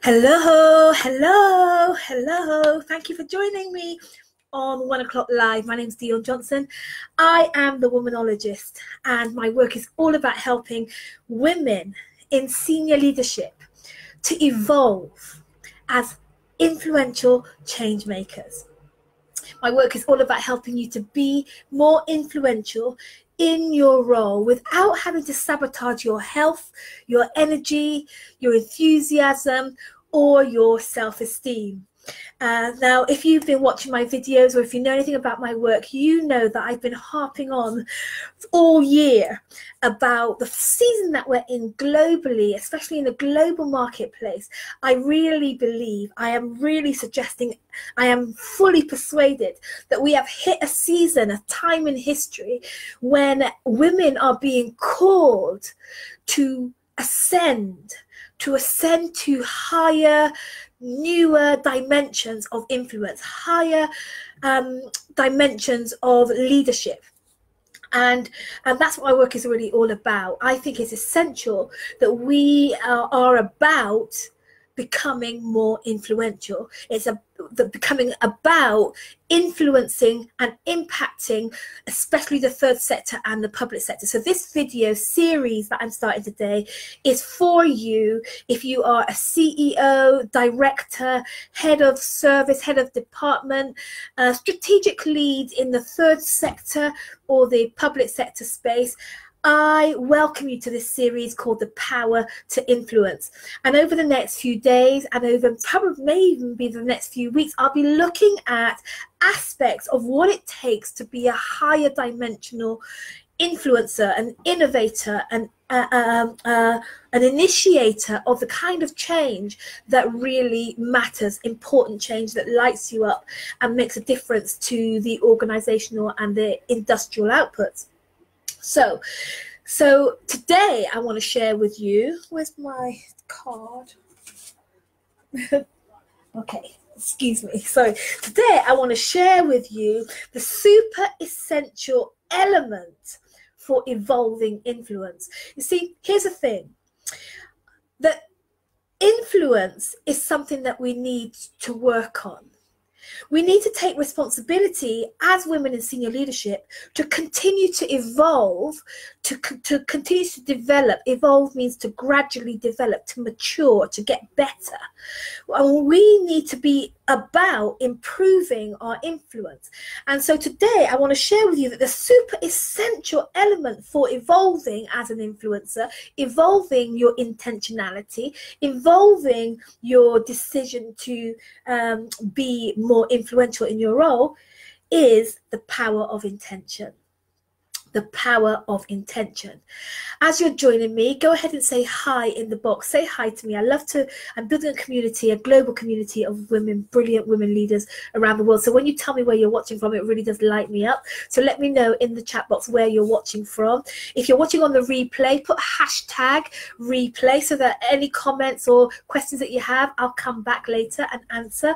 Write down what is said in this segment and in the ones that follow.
Hello, hello, hello. Thank you for joining me on 1 o'clock live. My name is Dion Johnson. I am the Womanologist, and my work is all about helping women in senior leadership to evolve as influential change makers. My work is all about helping you to be more influential in your role without having to sabotage your health, your energy, your enthusiasm, or your self-esteem. Now, if you've been watching my videos or if you know anything about my work, you know that I've been harping on all year about the season that we're in globally, especially in the global marketplace. I really believe, I am really suggesting, I am fully persuaded that we have hit a season, a time in history when women are being called to ascend to higher, newer dimensions of influence, higher dimensions of leadership. And that's what my work is really all about. I think it's essential that we are about becoming more influential. It's becoming about influencing and impacting, especially the third sector and the public sector. So this video series that I'm starting today is for you if you are a CEO, director, head of service, head of department, strategic lead in the third sector or the public sector space. I welcome you to this series called The Power to Influence. And over the next few days and over probably may even be the next few weeks, I'll be looking at aspects of what it takes to be a higher dimensional influencer, an innovator, an initiator of the kind of change that really matters, important change that lights you up and makes a difference to the organizational and the industrial outputs. So today I want to share with you, where's my card? Okay, excuse me. So today I want to share with you the super essential element for evolving influence. You see, here's the thing, that influence is something that we need to work on. We need to take responsibility as women in senior leadership to continue to evolve, to continue to develop. Evolve means to gradually develop, to mature, to get better. And we need to be about improving our influence. And so today I want to share with you that the super essential element for evolving as an influencer, evolving your intentionality, evolving your decision to be more influential in your role, is the power of intention. The power of intention. As you're joining me, go ahead and say hi in the box. Say hi to me. I'm building a community, a global community of women, brilliant women leaders around the world. So when you tell me where you're watching from, it really does light me up. So let me know in the chat box where you're watching from. If you're watching on the replay, put hashtag replay so that any comments or questions that you have, I'll come back later and answer.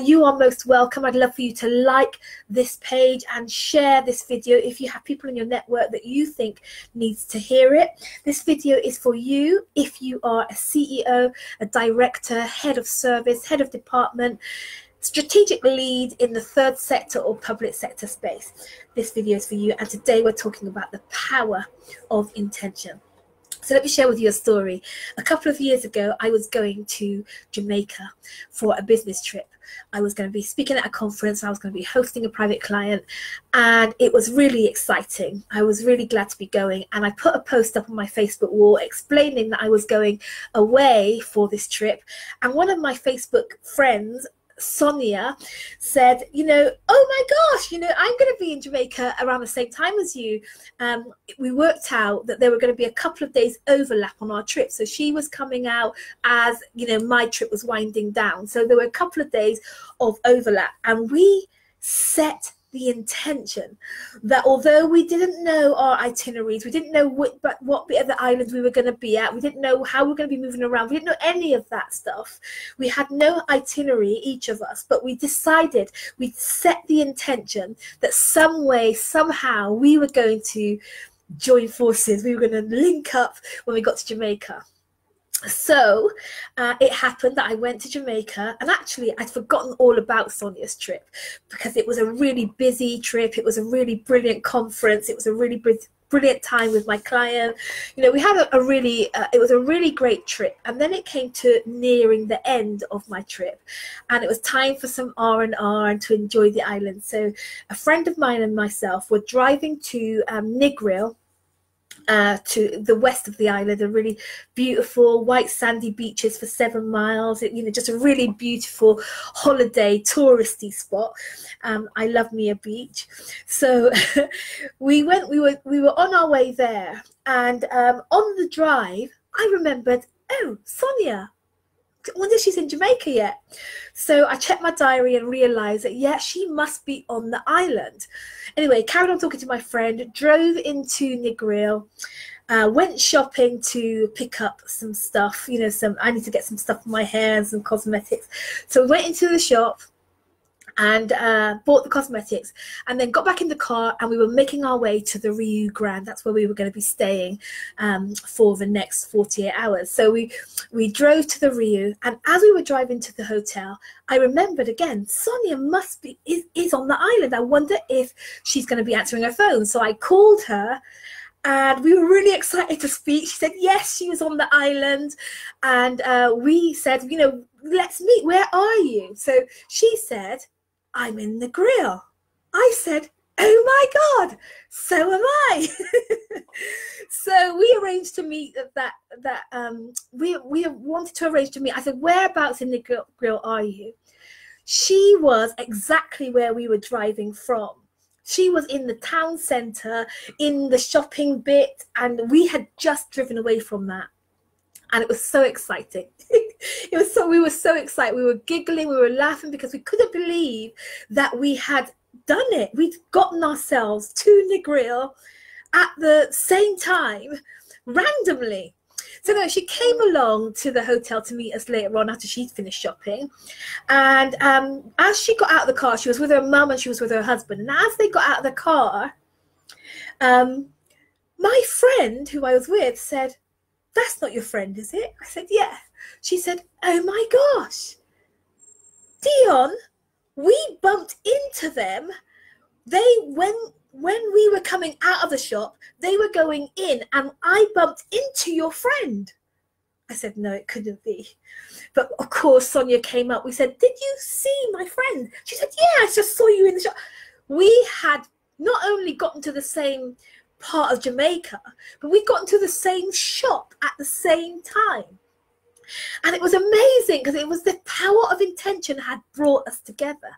You are most welcome. I'd love for you to like this page and share this video if you have people in your network that you think needs to hear it. This video is for you if you are a CEO, a director, head of service, head of department, strategic lead in the third sector or public sector space. This video is for you, and today we're talking about the power of intention. So let me share with you a story. A couple of years ago, I was going to Jamaica for a business trip. I was going to be speaking at a conference. I was going to be hosting a private client, and it was really exciting. I was really glad to be going, and I put a post up on my Facebook wall explaining that I was going away for this trip. And one of my Facebook friends, Sonia, said, oh my gosh, I'm going to be in Jamaica around the same time as you. We worked out that there were going to be a couple of days overlap on our trip. So she was coming out as, my trip was winding down. So there were a couple of days of overlap, and we set the intention that although we didn't know our itineraries, we didn't know what bit of the island we were going to be at, we didn't know how we were going to be moving around, we didn't know any of that stuff. We had no itinerary, each of us, but we decided, we set the intention that some way, somehow, we were going to join forces. We were going to link up when we got to Jamaica. So it happened that I went to Jamaica, and actually I'd forgotten all about Sonia's trip because it was a really busy trip. It was a really brilliant conference. It was a really brilliant time with my client. You know, we had a really it was a really great trip, and then it came to nearing the end of my trip, and it was time for some R&R and to enjoy the island. So a friend of mine and myself were driving to Negril, to the west of the island, a really beautiful white sandy beaches for 7 miles. You know, just a really beautiful holiday touristy spot. I love me a beach. So we were on our way there, and on the drive I remembered, oh, Sonia, I wonder if she's in Jamaica yet. So I checked my diary and realized that, yeah, she must be on the island. Anyway, carried on talking to my friend, drove into Negril, went shopping to pick up some stuff. You know, I need to get some stuff for my hair and some cosmetics. So we went into the shop and bought the cosmetics, and then got back in the car, and we were making our way to the Rio Grande. That's where we were going to be staying for the next 48 hours. So we drove to the Rio, and as we were driving to the hotel, I remembered again, Sonia is on the island. I wonder if she's going to be answering her phone. So I called her, and we were really excited to speak. She said yes, she was on the island, and we said, you know, let's meet. Where are you? So she said, I'm in Negril. I said, oh my God, so am I. So we arranged to meet we wanted to arrange to meet. I said, whereabouts in Negril are you? She was exactly where we were driving from. She was in the town centre, in the shopping bit, and we had just driven away from that. And it was so exciting. We were so excited. We were giggling, we were laughing because we couldn't believe that we had done it. We'd gotten ourselves to Negril at the same time, randomly. So no, she came along to the hotel to meet us later on after she'd finished shopping. And as she got out of the car, she was with her mum and she was with her husband. And as they got out of the car, my friend who I was with said, that's not your friend, is it? I said, yeah. She said, oh my gosh, Dion, we bumped into them. When we were coming out of the shop, they were going in and I bumped into your friend. I said, no, it couldn't be. But of course, Sonia came up. We said, did you see my friend? She said, yeah, I just saw you in the shop. We had not only gotten to the same part of Jamaica, but we got into the same shop at the same time. And it was amazing because it was the power of intention had brought us together.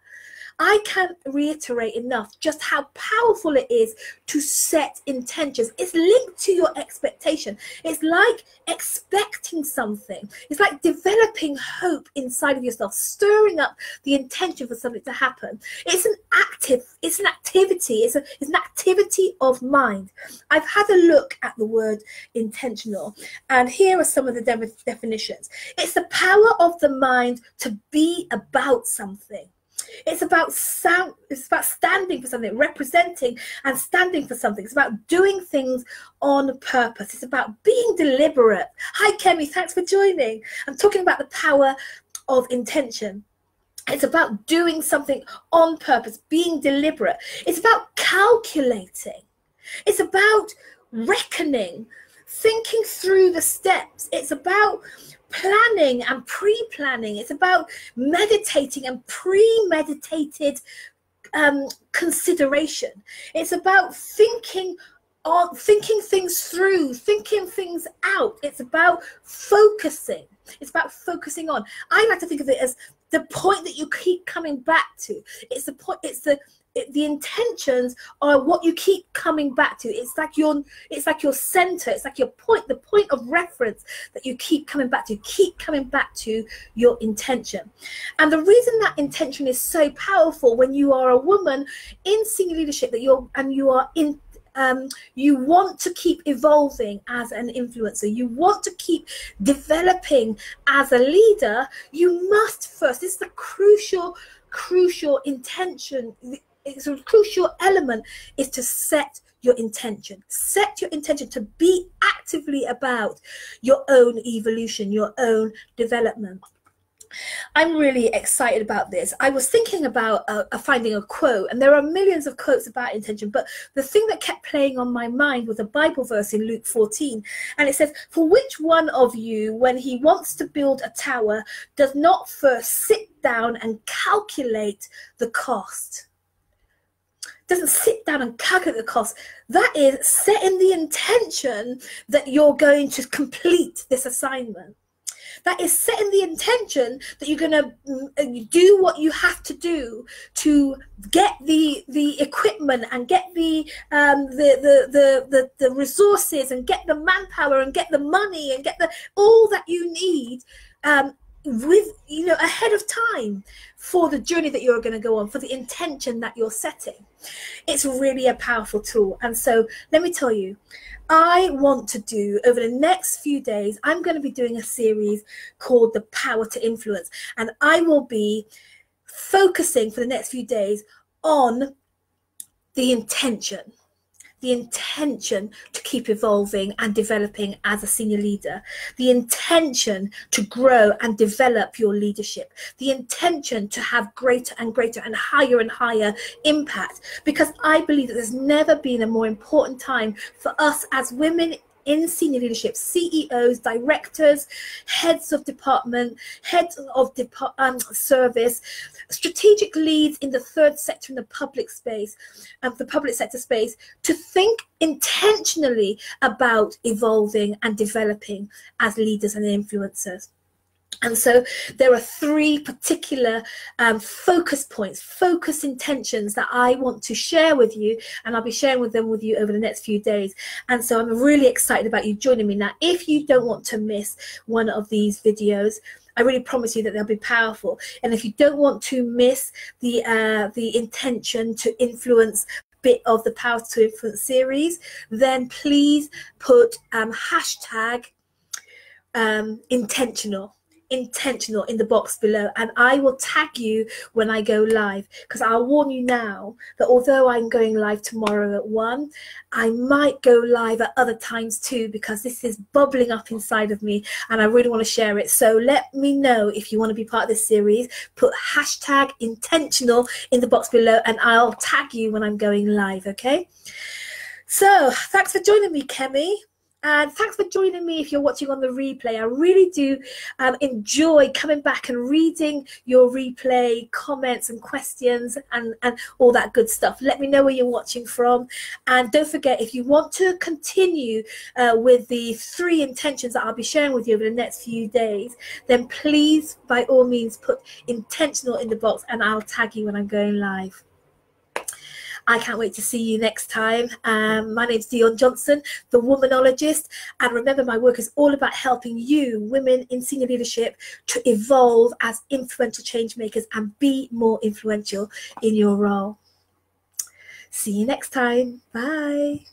I can't reiterate enough just how powerful it is to set intentions. It's linked to your expectation. It's like expecting something. It's like developing hope inside of yourself, stirring up the intention for something to happen. It's an activity. It's an activity of mind. I've had a look at the word intentional, and here are some of the definitions. It's the power of the mind to be about something. It's about standing for something, representing and standing for something. It's about doing things on purpose. It's about being deliberate. Hi, Kemi, thanks for joining. I'm talking about the power of intention. It's about doing something on purpose, being deliberate. It's about calculating. It's about reckoning, thinking through the steps. It's about planning and pre-planning. It's about meditating and premeditated consideration. It's about thinking things through, thinking things out. It's about focusing. It's about focusing on. I like to think of it as the point that you keep coming back to. It's the point. The intentions are what you keep coming back to. It's like your center. It's like your point, the point of reference that you keep coming back to. Keep coming back to your intention. And the reason that intention is so powerful when you are a woman in senior leadership, you want to keep evolving as an influencer. You want to keep developing as a leader. You must first. This is the crucial intention. it's a crucial element is to set your intention. Set your intention to be actively about your own evolution, your own development. I'm really excited about this. I was thinking about finding a quote, and there are millions of quotes about intention, but the thing that kept playing on my mind was a Bible verse in Luke 14, and it says, "For which one of you, when he wants to build a tower, does not first sit down and calculate the cost?" Doesn't sit down and calculate the cost. That is setting the intention that you're going to complete this assignment. That is setting the intention that you're going to do what you have to do to get the equipment and get the resources and get the manpower and get the money and get all that you need with, you know, ahead of time for the journey that you're going to go on, for the intention that you're setting. It's really a powerful tool. And so let me tell you, I want to do, over the next few days, I'm going to be doing a series called The Power to Influence. And I will be focusing for the next few days on the intention to keep evolving and developing as a senior leader, the intention to grow and develop your leadership, the intention to have greater and greater and higher impact, because I believe that there's never been a more important time for us as women in senior leadership, CEOs, directors, heads of department, heads of service, strategic leads in the third sector in the public space, the public sector space, to think intentionally about evolving and developing as leaders and influencers. And so there are three particular focus points, focus intentions that I want to share with you, and I'll be sharing them with you over the next few days. And so I'm really excited about you joining me. Now, if you don't want to miss one of these videos, I really promise you that they'll be powerful. And if you don't want to miss the intention to influence bit of the Power to Influence series, then please put hashtag intentional in the box below, and I will tag you when I go live, because I'll warn you now that although I'm going live tomorrow at 1, I might go live at other times too, because this is bubbling up inside of me and I really want to share it. So let me know if you want to be part of this series. Put hashtag intentional in the box below and I'll tag you when I'm going live. Okay, so thanks for joining me, Kemi. And thanks for joining me if you're watching on the replay. I really do enjoy coming back and reading your replay comments and questions and all that good stuff. Let me know where you're watching from. And don't forget, if you want to continue with the 3 intentions that I'll be sharing with you over the next few days, then please, by all means, put intentional in the box and I'll tag you when I'm going live. I can't wait to see you next time. My name's Dion Johnson, the Womanologist. And remember, my work is all about helping you, women in senior leadership, to evolve as influential change makers and be more influential in your role. See you next time. Bye.